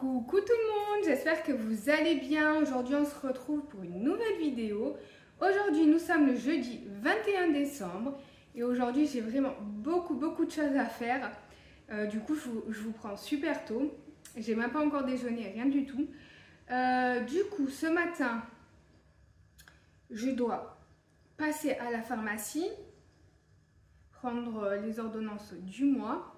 Coucou tout le monde, j'espère que vous allez bien. Aujourd'hui on se retrouve pour une nouvelle vidéo. Aujourd'hui nous sommes le jeudi 21 décembre et aujourd'hui j'ai vraiment beaucoup de choses à faire. Du coup je vous prends super tôt. J'ai même pas encore déjeuné, rien du tout. Du coup ce matin je dois passer à la pharmacie, prendre les ordonnances du mois.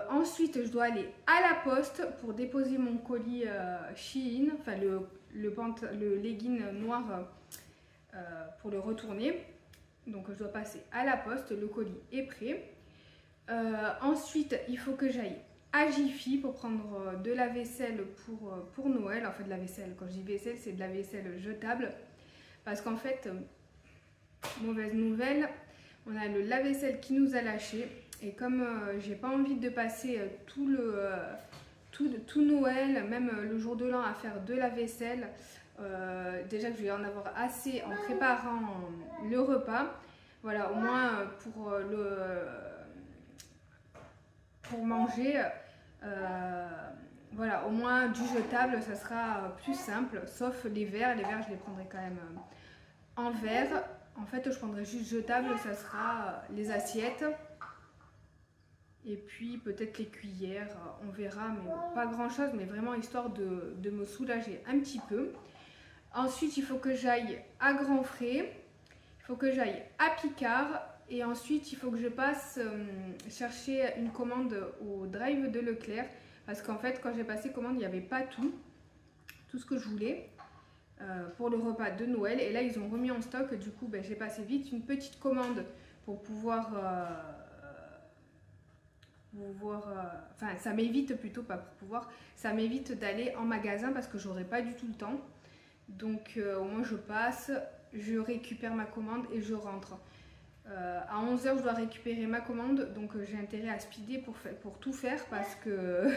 Ensuite, je dois aller à la poste pour déposer mon colis Shein, enfin le legging noir pour le retourner. Donc, je dois passer à la poste, le colis est prêt. Ensuite, il faut que j'aille à Jiffy pour prendre de la vaisselle pour Noël. En fait, de la vaisselle, quand je dis vaisselle, c'est de la vaisselle jetable. Parce qu'en fait, mauvaise nouvelle, on a le lave-vaisselle qui nous a lâché. Et comme j'ai pas envie de passer tout Noël, même le jour de l'an à faire de la vaisselle, déjà que je vais en avoir assez en préparant le repas. Voilà, au moins pour manger, voilà, au moins du jetable, ça sera plus simple, sauf les verres. Les verres, je les prendrai quand même en verre. En fait, je prendrai juste jetable, ça sera les assiettes. Et puis peut-être les cuillères, on verra, mais pas grand chose, mais vraiment histoire de me soulager un petit peu. Ensuite, il faut que j'aille à Grandfrais, il faut que j'aille à Picard, et ensuite il faut que je passe chercher une commande au drive de Leclerc, parce qu'en fait quand j'ai passé commande, il n'y avait pas tout ce que je voulais pour le repas de Noël, et là ils ont remis en stock. Du coup j'ai passé vite une petite commande pour pouvoir... enfin ça m'évite plutôt, pas pour pouvoir, ça m'évite d'aller en magasin parce que j'aurai pas du tout le temps. Donc au moins je passe, je récupère ma commande et je rentre. À 11 h je dois récupérer ma commande, donc j'ai intérêt à speeder pour tout faire parce que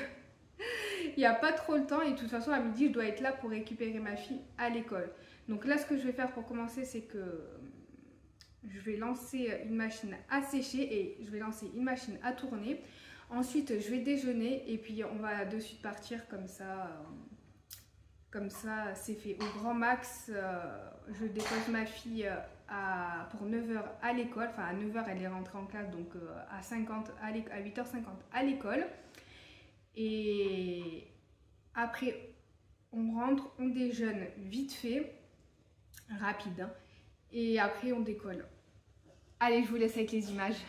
il n'y a pas trop le temps, et de toute façon à midi je dois être là pour récupérer ma fille à l'école. Donc là ce que je vais faire pour commencer, c'est que je vais lancer une machine à sécher et je vais lancer une machine à tourner. Ensuite, je vais déjeuner et puis on va de suite partir comme ça. Comme ça, c'est fait. Au grand max, je dépose ma fille pour 9 h à l'école. Enfin, à 9 h, elle est rentrée en classe, donc à 8 h 50 à l'école. Et après, on rentre, on déjeune vite fait, rapide, hein, et après on décolle. Allez, je vous laisse avec les images.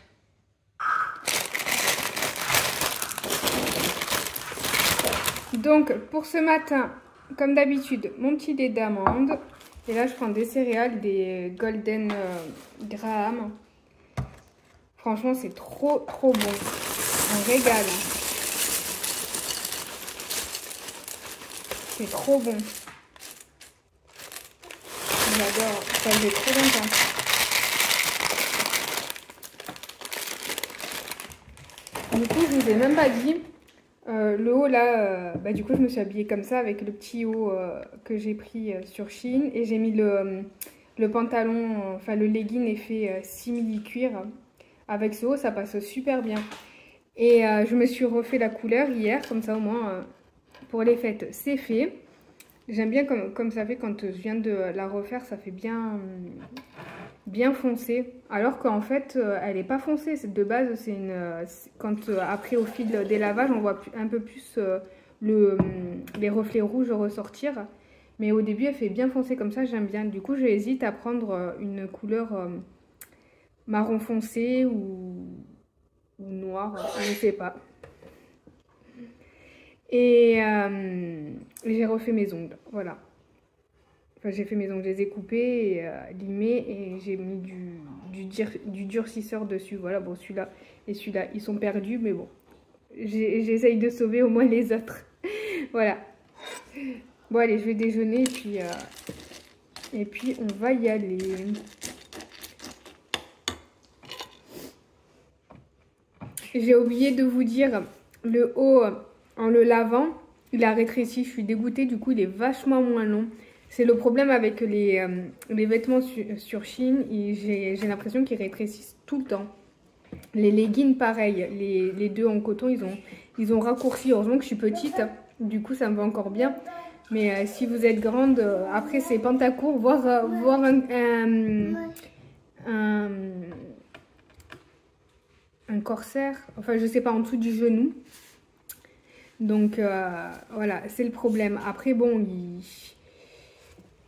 Donc, pour ce matin, comme d'habitude, mon petit lait d'amande. Et là, je prends des céréales, des Golden Graham. Franchement, c'est trop bon. On régale. C'est trop bon. J'adore. Ça fait trop longtemps. Du coup, je vous ai même pas dit, le haut là, du coup je me suis habillée comme ça avec le petit haut que j'ai pris sur Shein, et j'ai mis le pantalon, enfin le legging effet simili-cuir. Avec ce haut ça passe super bien. Et je me suis refait la couleur hier, comme ça au moins pour les fêtes c'est fait. J'aime bien comme ça fait quand je viens de la refaire, ça fait bien foncé, alors qu'en fait elle n'est pas foncée. De base c'est quand après au fil des lavages on voit un peu plus les reflets rouges ressortir, mais au début elle fait bien foncée comme ça, j'aime bien. Du coup j'hésite à prendre une couleur marron foncé ou noir, je ne sais pas. Et j'ai refait mes ongles, voilà. Enfin, j'ai fait mes ongles, je les ai coupés et limés, et j'ai mis du durcisseur dessus. Voilà, bon, celui-là et celui-là, ils sont perdus, mais bon, j'essaye de sauver au moins les autres. Voilà. Bon, allez, je vais déjeuner et puis on va y aller. J'ai oublié de vous dire, le haut, en le lavant, il a rétréci. Je suis dégoûtée, du coup, il est vachement moins long. C'est le problème avec les vêtements sur Shein, j'ai l'impression qu'ils rétrécissent tout le temps. Les leggings, pareil, les deux en coton, ils ont raccourci. Heureusement que je suis petite, Du coup, ça me va encore bien. Mais si vous êtes grande, après c'est pantacourt, voire un corsaire. Enfin, je sais pas, en dessous du genou. Donc, voilà, c'est le problème. Après, bon,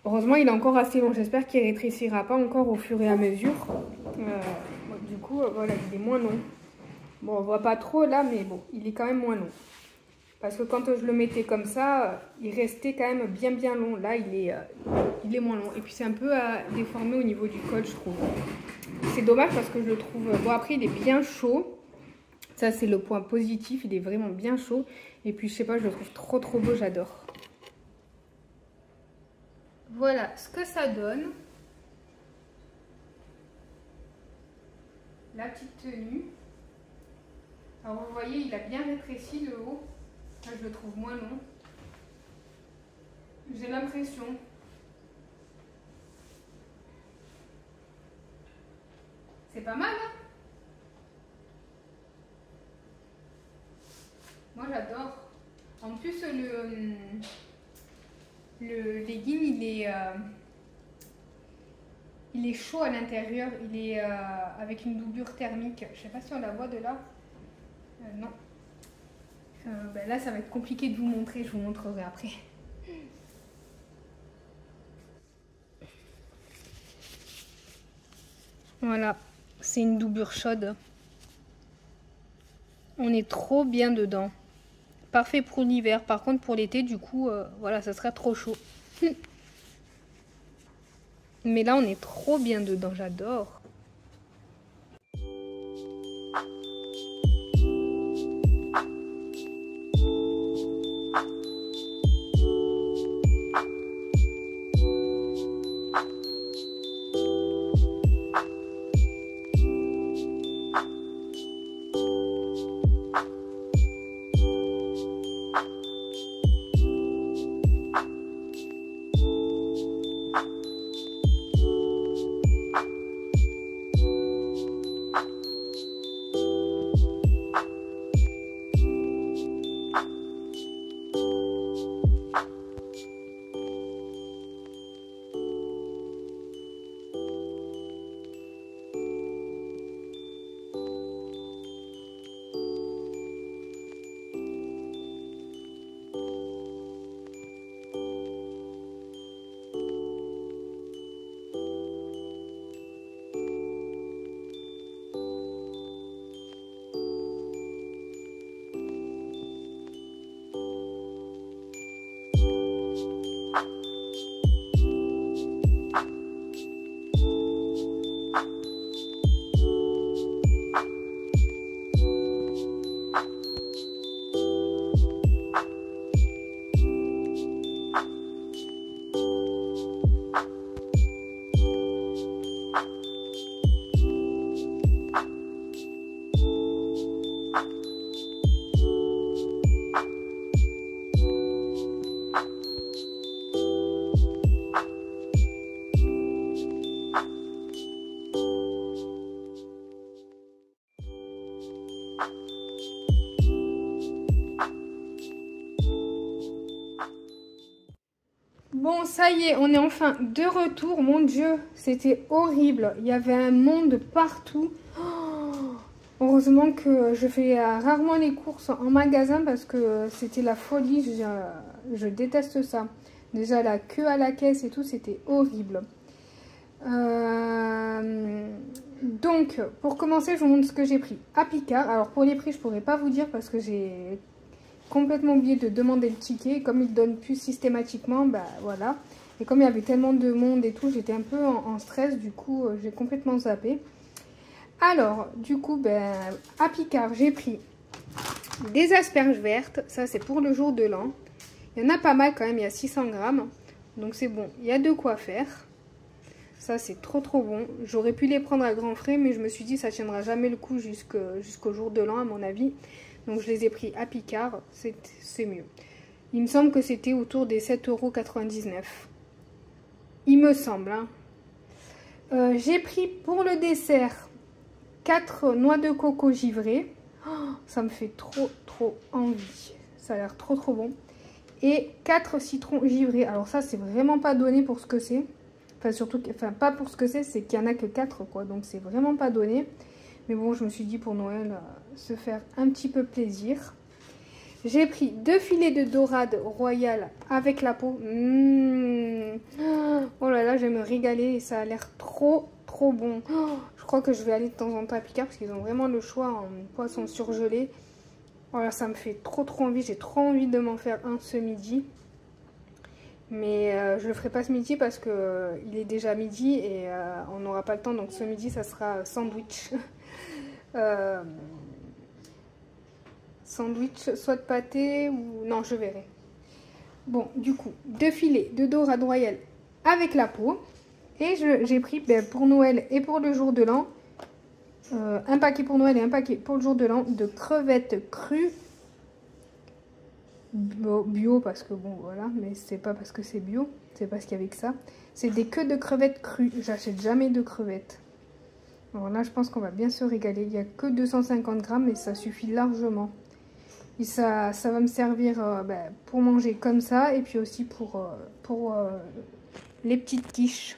heureusement, il est encore assez long. J'espère qu'il rétrécira pas encore au fur et à mesure. Du coup, voilà, il est moins long. Bon, on voit pas trop là, mais bon, il est quand même moins long. Parce que quand je le mettais comme ça, il restait quand même bien long. Là, il est moins long. Et puis, c'est un peu déformé au niveau du col, je trouve. C'est dommage parce que je le trouve... Bon, après, il est bien chaud. Ça, c'est le point positif. Il est vraiment bien chaud. Et puis, je sais pas, je le trouve trop beau. J'adore. Voilà ce que ça donne. La petite tenue. Alors, vous voyez, il a bien rétréci le haut. Là, je le trouve moins long. J'ai l'impression. C'est pas mal, hein? Moi, j'adore. En plus, le legging, il est chaud à l'intérieur. Il est avec une doublure thermique. Je sais pas si on la voit de là. Non. Ben là, ça va être compliqué de vous montrer. Je vous montrerai après. Voilà. C'est une doublure chaude. On est trop bien dedans. Parfait pour l'hiver. Par contre, pour l'été, du coup, voilà, ça sera trop chaud. Mais là, on est trop bien dedans. J'adore. Bon, ça y est, on est enfin de retour. Mon Dieu, c'était horrible. Il y avait un monde partout. Oh, heureusement que je fais rarement les courses en magasin parce que c'était la folie. Je déteste ça. Déjà, la queue à la caisse et tout, c'était horrible. Donc, pour commencer, je vous montre ce que j'ai pris à Picard. Alors, pour les prix, je pourrais pas vous dire parce que j'ai complètement oublié de demander le ticket. Comme ils ne donnent plus systématiquement, bah voilà. Et comme il y avait tellement de monde et tout, j'étais un peu en stress. Du coup, j'ai complètement zappé. Alors, du coup, ben, à Picard, j'ai pris des asperges vertes. Ça, c'est pour le jour de l'an. Il y en a pas mal quand même. Il y a 600 grammes. Donc, c'est bon. Il y a de quoi faire. Ça, c'est trop bon. J'aurais pu les prendre à grands frais, mais je me suis dit ça tiendra jamais le coup jusqu'au jour de l'an, à mon avis. Donc, je les ai pris à Picard. C'est mieux. Il me semble que c'était autour des 7,99 €. Il me semble. Hein. J'ai pris pour le dessert 4 noix de coco givrées. Oh, ça me fait trop envie. Ça a l'air trop bon. et 4 citrons givrés. Alors ça, c'est vraiment pas donné pour ce que c'est. Enfin, surtout, enfin, pas pour ce que c'est qu'il y en a que 4, quoi. Donc, c'est vraiment pas donné. Mais bon, je me suis dit pour Noël, se faire un petit peu plaisir. J'ai pris 2 filets de dorade royale avec la peau. Oh là là, je vais me régaler et ça a l'air trop bon. Je crois que je vais aller de temps en temps à Picard parce qu'ils ont vraiment le choix en poisson surgelé. Voilà, ça me fait trop envie. J'ai trop envie de m'en faire un ce midi. Mais je le ferai pas ce midi parce que il est déjà midi et on n'aura pas le temps. Donc ce midi, ça sera sandwich. Sandwich, soit de pâté ou... Non, je verrai. Bon, du coup, 2 filets de dorade royale avec la peau. Et j'ai pris pour Noël et pour le jour de l'an, un paquet pour Noël et un paquet pour le jour de l'an de crevettes crues. Bio parce que bon, voilà, mais c'est pas parce que c'est bio, c'est parce qu'il y avait que ça. C'est des queues de crevettes crues. J'achète jamais de crevettes. Alors là, je pense qu'on va bien se régaler. Il n'y a que 250 grammes et ça suffit largement. Et ça va me servir pour manger comme ça et puis aussi pour les petites quiches.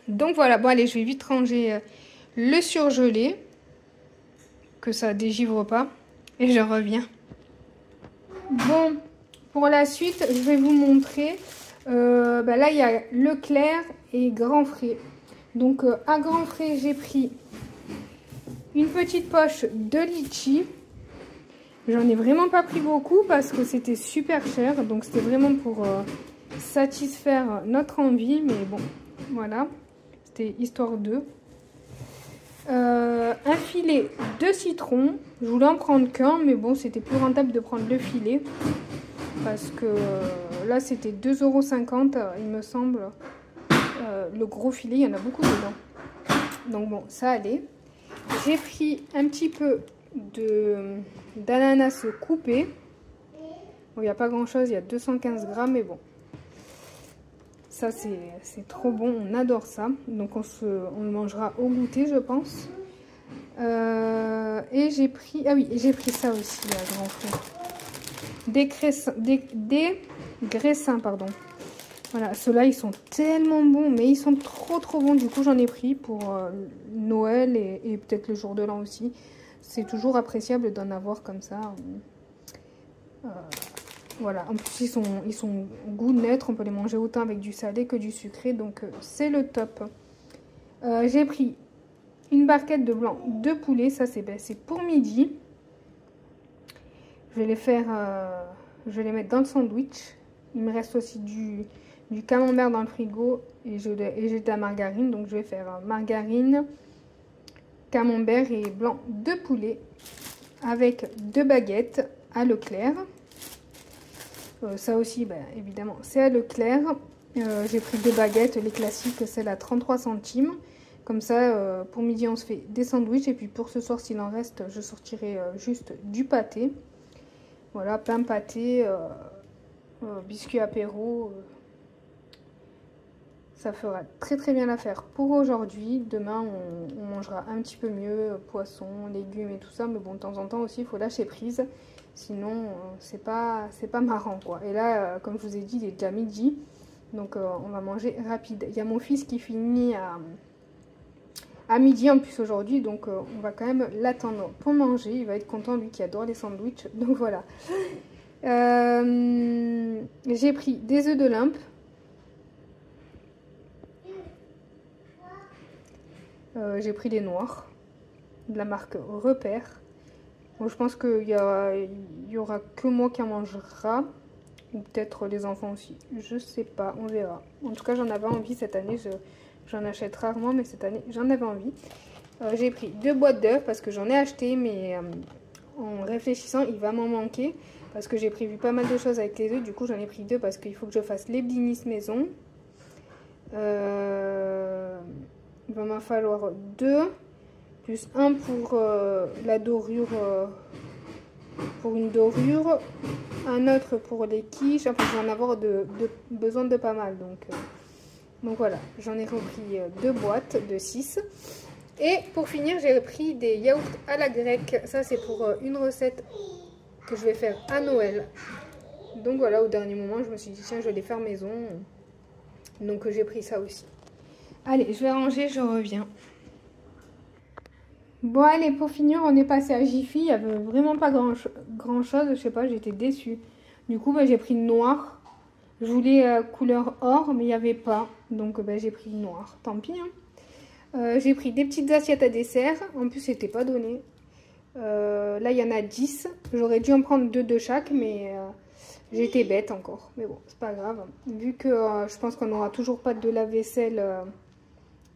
Donc voilà, bon allez, je vais vite ranger le surgelé, que ça dégivre pas, et je reviens. Bon, pour la suite, je vais vous montrer, là il y a Leclerc et Grand Frais. Donc à Grand Frais, j'ai pris une petite poche de litchi. J'en ai vraiment pas pris beaucoup parce que c'était super cher. Donc c'était vraiment pour satisfaire notre envie. Mais bon, voilà. C'était histoire d'eux. Un filet de citron. Je voulais en prendre qu'un. Mais bon, c'était plus rentable de prendre le filet. Parce que là, c'était 2,50 €, il me semble. Le gros filet, il y en a beaucoup dedans. Donc bon, ça allait. J'ai pris un petit peu d'ananas coupé. Bon, il n'y a pas grand chose, il y a 215 grammes, mais bon. Ça, c'est trop bon, on adore ça. Donc on le mangera au goûter, je pense. Et j'ai pris... Ah oui, j'ai pris ça aussi, à Grand Frais. Des graissins, pardon. Voilà, ceux-là, ils sont tellement bons, mais ils sont trop bons. Du coup, j'en ai pris pour Noël et peut-être le jour de l'an aussi. C'est toujours appréciable d'en avoir comme ça. Voilà, en plus, ils sont goût neutre. On peut les manger autant avec du salé que du sucré, donc c'est le top. J'ai pris une barquette de blanc de poulet. Ça, c'est pour midi. Je vais les faire... je vais les mettre dans le sandwich. Il me reste aussi du camembert dans le frigo et j'ai de la margarine. Donc je vais faire margarine, camembert et blanc de poulet avec 2 baguettes à Leclerc. Ça aussi, évidemment, c'est à Leclerc. J'ai pris 2 baguettes, les classiques, celle à 33 centimes. Comme ça, pour midi, on se fait des sandwichs. Et puis pour ce soir, s'il en reste, je sortirai juste du pâté. Voilà, pain pâté, biscuit apéro. Ça fera très bien l'affaire pour aujourd'hui. Demain, on mangera un petit peu mieux, poisson, légumes et tout ça. Mais bon, de temps en temps aussi, il faut lâcher prise. Sinon, c'est pas marrant, quoi. Et là, comme je vous ai dit, il est déjà midi. Donc, on va manger rapide. Il y a mon fils qui finit à midi en plus aujourd'hui. Donc, on va quand même l'attendre pour manger. Il va être content, lui qui adore les sandwichs. Donc, voilà. J'ai pris des œufs d'Olympe. J'ai pris des noirs de la marque Repère. Bon, je pense qu'il y aura que moi qui en mangera, ou peut-être les enfants aussi, je sais pas, on verra. En tout cas, j'en avais envie cette année, j'en achète rarement, mais cette année j'en avais envie. J'ai pris 2 boîtes d'œufs parce que j'en ai acheté, mais en réfléchissant il va m'en manquer parce que j'ai prévu pas mal de choses avec les œufs. Du coup j'en ai pris 2 parce qu'il faut que je fasse les blinis maison. Il va m'en falloir 2, plus 1 pour la dorure, pour une dorure, un autre pour les quiches. Enfin, je vais en avoir besoin de pas mal. Donc voilà, j'en ai repris 2 boîtes de 6. Et pour finir, j'ai pris des yaourts à la grecque. Ça, c'est pour une recette que je vais faire à Noël. Donc voilà, au dernier moment, je me suis dit, tiens, je vais les faire maison. Donc j'ai pris ça aussi. Allez, je vais ranger, je reviens. Bon, allez, pour finir, on est passé à Jiffy. Il n'y avait vraiment pas grand chose. Je sais pas, j'étais déçue. Du coup, j'ai pris le noir. Je voulais couleur or, mais il n'y avait pas. Donc j'ai pris le noir. Tant pis. Hein. J'ai pris des petites assiettes à dessert. En plus, c'était pas donné. Là, il y en a 10. J'aurais dû en prendre 2 de chaque, mais j'ai été bête encore. Mais bon, c'est pas grave. Vu que je pense qu'on n'aura toujours pas de lave-vaisselle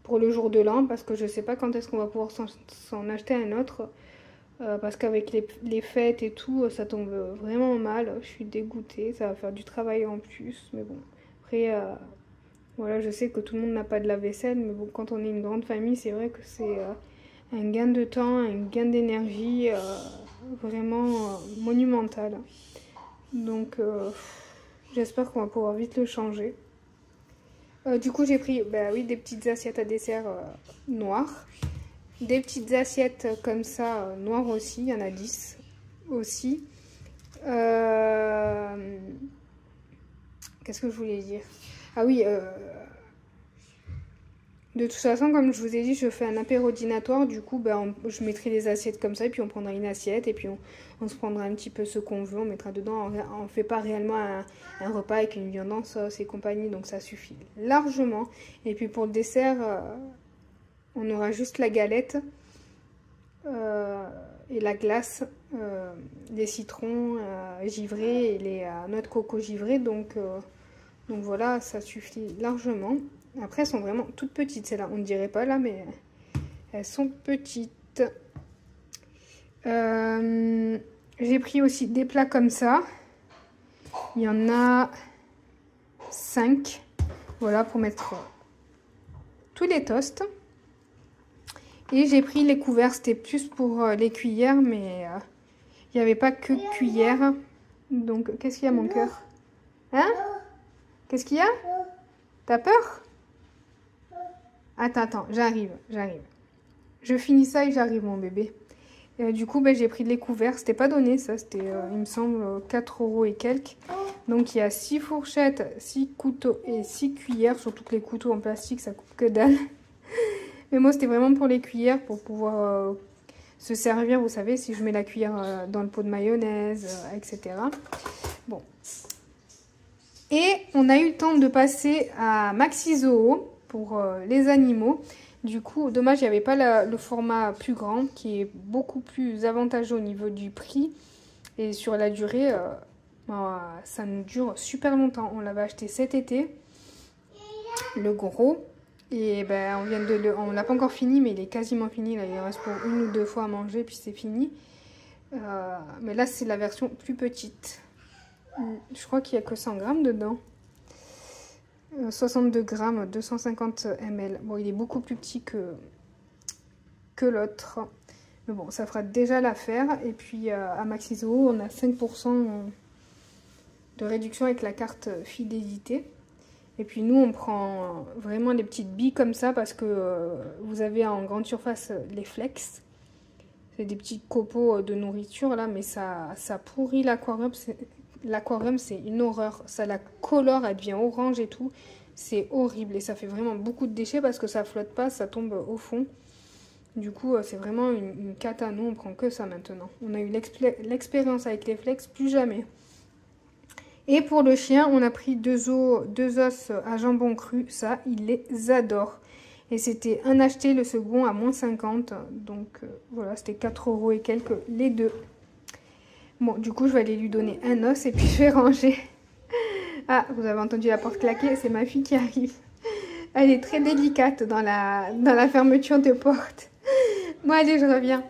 pour le jour de l'an, parce que je sais pas quand est-ce qu'on va pouvoir s'en acheter un autre. Parce qu'avec les fêtes et tout, ça tombe vraiment mal. Je suis dégoûtée. Ça va faire du travail en plus. Mais bon, après, voilà, je sais que tout le monde n'a pas de lave-vaisselle. Mais bon, quand on est une grande famille, c'est vrai que c'est un gain de temps, un gain d'énergie vraiment monumental. Donc, j'espère qu'on va pouvoir vite le changer. Du coup, j'ai pris oui, des petites assiettes à dessert noires. Des petites assiettes comme ça, noires aussi. Il y en a 10 aussi. Qu'est-ce que je voulais dire? Ah oui, de toute façon, comme je vous ai dit, je fais un apéro dînatoire. Du coup, je mettrai les assiettes comme ça. Et puis, on prendra une assiette. Et puis, on se prendra un petit peu ce qu'on veut. On mettra dedans. On ne fait pas réellement un repas avec une viande en sauce et compagnie. Donc, ça suffit largement. Et puis, pour le dessert, on aura juste la galette et la glace, les citrons givrés et les noix de coco givrées. Donc voilà, ça suffit largement. Après, elles sont vraiment toutes petites, celles-là. On ne dirait pas là, mais elles sont petites. J'ai pris aussi des plats comme ça. Il y en a 5. Voilà, pour mettre tous les toasts. Et j'ai pris les couverts. C'était plus pour les cuillères, mais il n'y avait pas que cuillères. Donc, qu'est-ce qu'il y a, mon cœur? Hein? Qu'est-ce qu'il y a? T'as peur? Attends, j'arrive. Je finis ça et j'arrive, mon bébé. Du coup, j'ai pris les couverts. C'était pas donné, ça. C'était, il me semble, 4 € et quelques. Donc, il y a 6 fourchettes, 6 couteaux et 6 cuillères. Surtout que les couteaux en plastique, ça coupe que dalle. Mais moi, c'était vraiment pour les cuillères, pour pouvoir se servir. Vous savez, si je mets la cuillère dans le pot de mayonnaise, etc. Bon. Et on a eu le temps de passer à Maxi Zoo pour les animaux. Du coup, dommage, il n'y avait pas le format plus grand qui est beaucoup plus avantageux au niveau du prix. Et sur la durée, ça nous dure super longtemps. On l'avait acheté cet été, le gros. Et on l'a pas encore fini, mais il est quasiment fini. Là, il reste pour 1 ou 2 fois à manger, puis c'est fini. Mais là, c'est la version plus petite. Je crois qu'il n'y a que 100 grammes dedans. 62 grammes, 250 ml. Bon, il est beaucoup plus petit que l'autre. Mais bon, ça fera déjà l'affaire. Et puis, à Maxi Zoo, on a 5% de réduction avec la carte fidélité. Et puis, nous, on prend vraiment des petites billes comme ça parce que vous avez en grande surface les Flex. C'est des petits copeaux de nourriture, là, mais ça pourrit l'aquarium. L'aquarium, c'est une horreur. Ça la colore, elle devient orange et tout. C'est horrible. Et ça fait vraiment beaucoup de déchets parce que ça flotte pas, ça tombe au fond. Du coup, c'est vraiment une cata. Nous, on prend que ça maintenant. On a eu l'expérience avec les Flex, plus jamais. Et pour le chien, on a pris 2 os à jambon cru. Ça, il les adore. Et c'était un acheté, le second à moins 50. Donc, voilà, c'était 4 € et quelques les deux. Bon, du coup, je vais aller lui donner un os et puis je vais ranger. Ah, vous avez entendu la porte claquer, c'est ma fille qui arrive. Elle est très délicate dans la fermeture de porte. Bon, allez, je reviens.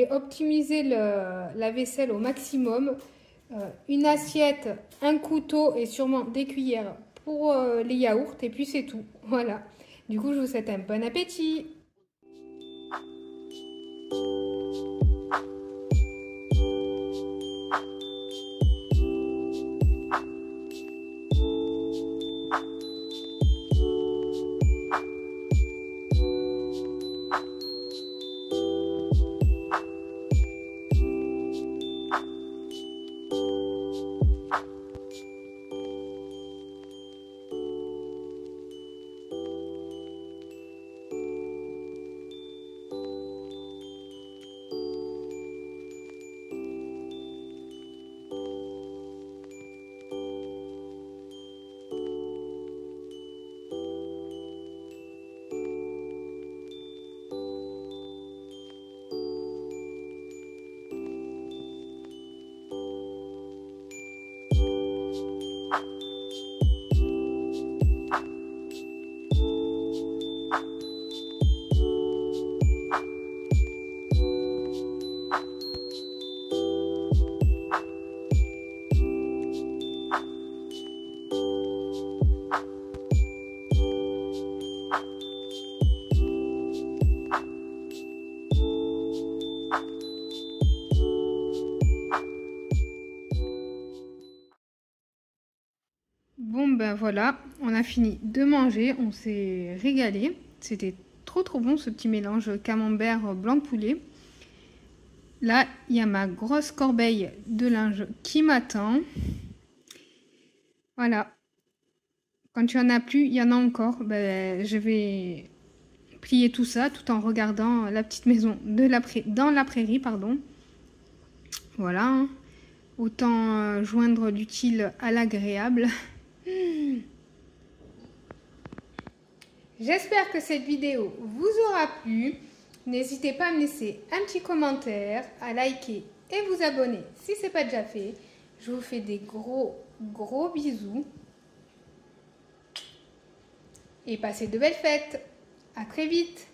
voulez optimiser la vaisselle au maximum, une assiette, un couteau et sûrement des cuillères pour les yaourts et puis c'est tout. Voilà. Du coup, je vous souhaite un bon appétit. Bon ben voilà, on a fini de manger, on s'est régalé. C'était trop bon ce petit mélange camembert blanc de poulet. Là, il y a ma grosse corbeille de linge qui m'attend. Voilà. Quand il n'y en a plus, il y en a encore. Ben, je vais plier tout ça tout en regardant la petite maison dans la prairie, pardon. Voilà. Autant joindre l'utile à l'agréable. J'espère que cette vidéo vous aura plu. N'hésitez pas à me laisser un petit commentaire, à liker et vous abonner si ce n'est pas déjà fait. Je vous fais des gros bisous. Et passez de belles fêtes. À très vite.